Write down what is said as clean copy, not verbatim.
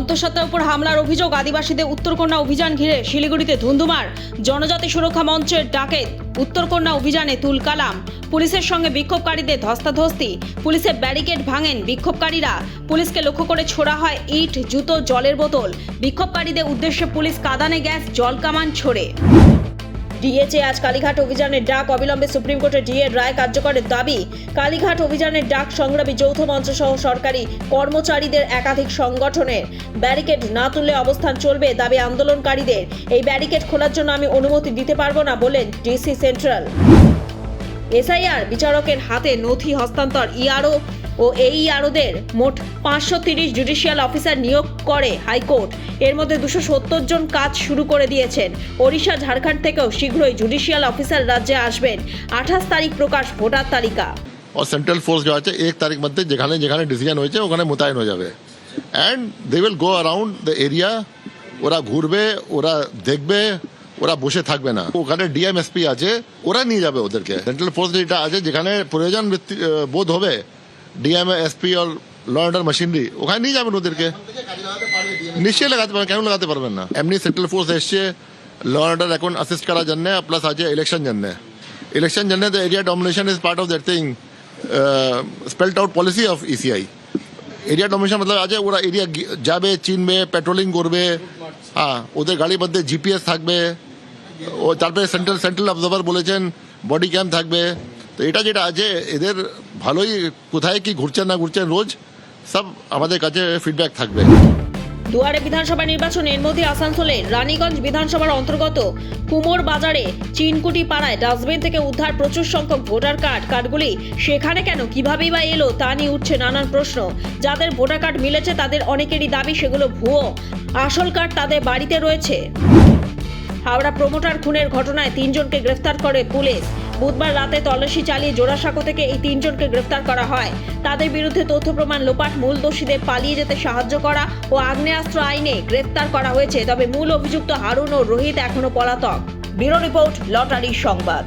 অন্তঃসত্ত্বার উপর হামলার অভিযোগ, আদিবাসীদের উত্তরকন্যা অভিযান ঘিরে শিলিগুড়িতে ধুন্ধুমার, জনজাতি সুরক্ষা মঞ্চের ডাকে উত্তরকন্যা অভিযানে তুলকালাম, পুলিশের সঙ্গে বিক্ষোভকারীদের ধস্তাধস্তি, পুলিশের ব্যারিকেড ভাঙেন বিক্ষোভকারীরা, পুলিশকে লক্ষ্য করে ছোড়া হয় ইট, জুতো, জলের বোতল, বিক্ষোভকারীদের উদ্দেশ্যে পুলিশ কাঁদানে গ্যাস, জল কামান ছোড়ে। ডিএ আজ কালীঘাট অভিযানের ডাক, অবিলম্বে সুপ্রিম কোর্টের ডিএ রায় কার্যকরের দাবি। কালীঘাট অভিযানের ডাক সংগ্রামী যৌথ মঞ্চ সহ সরকারি কর্মচারীদের একাধিক সংগঠনের। ব্যারিকেড না তুললে অবস্থান চলবে, দাবি আন্দোলনকারীদের। এই ব্যারিকেড খোলার জন্য আমি অনুমতি দিতে পারবো না বলেন ডিসি সেন্ট্রাল। এসআইআর বিচারকের হাতে নথি হস্তান্তর, ইআরও ও এইআরওদের মোট 530 জুডিশিয়াল অফিসার নিয়োগ করে হাইকোর্ট। এর মধ্যে 270 জন কাজ শুরু করে দিয়েছেন। ওড়িশা, ঝাড়খণ্ড থেকেও শীঘ্রই জুডিশিয়াল অফিসার রাজ্যে আসবেন। 28 তারিখ প্রকাশ ভোটার তালিকা। और सेंट्रल फोर्स जो আছে 1 তারিখ মধ্যে যেখানে যেখানে ডিসিশন হয়েছে ওখানে মোতায়েন হয়ে যাবে। And they will go around the area. ওরা ঘুরবে, ওরা দেখবে, ওরা বসে থাকবে না। ওখানে ডিএমএসপি আছে, ওরা নিয়ে যাবে ওদেরকে। সেন্ট্রাল ফোর্স যেটা আছে, যেখানে প্রয়োজন বোধ হবে ডিএমএসপি আর ল অর্ডার মেশিনারি, ওখানে নিয়ে যাবেন ওদেরকে। নিশ্চয়ই লাগাতে পারবেন, কেন লাগাতে পারবেন না? এমনি সেন্ট্রাল ফোর্স এসছে ল অর্ডার এখন অ্যাসিস্ট করার জন্য, প্লাস আছে ইলেকশন জন্য। ইলেকশন জন্য the area domination is part of that thing, spelled out policy of ECI. Area domination মতলব আছে ওরা এরিয়া যাবে, চিনবে, পেট্রোলিং করবে। হ্যাঁ, ওদের গাড়ির মধ্যে জিপিএস থাকবে। ও তারপরে সেন্ট্রাল অবজার্ভার বলেছেন বডি ক্যাম থাকবে। তো এটা যেটা আছে এদের ভালোই, কোথায় কি ঘুরছেন না ঘুরছেন রোজ সব আমাদের কাছে ফিডব্যাক থাকবে। দুয়ারে বিধানসভা নির্বাচন, এর মধ্যে আসানসোলে রানীগঞ্জ বিধানসভার অন্তর্গত কুমোর বাজারে চিনকুটি পাড়ায় ডাস্টবিন থেকে উদ্ধার প্রচুর সংখ্যক ভোটার কার্ডগুলি সেখানে কেন, কিভাবেই বা এলো তা নিয়ে উঠছে নানান প্রশ্ন। যাদের ভোটার কার্ড মিলেছে তাদের অনেকেরই দাবি সেগুলো ভুয়ো, আসল কার্ড তাদের বাড়িতে রয়েছে। হাওড়া প্রমোটার খুনের ঘটনায় 3 জনকে গ্রেফতার করে পুলিশ। বুধবার রাতে তল্লাশি চালিয়ে জোড়াসাঁকো থেকে এই 3 জনকে গ্রেফতার করা হয়। তাদের বিরুদ্ধে তথ্য প্রমাণ লোপাট, মূল দোষীদের পালিয়ে যেতে সাহায্য করা ও আগ্নেয়াস্ত্র আইনে গ্রেফতার করা হয়েছে। তবে মূল অভিযুক্ত হারুন ও রোহিত এখনো পলাতক। ব্যুরো রিপোর্ট, লটারি সংবাদ।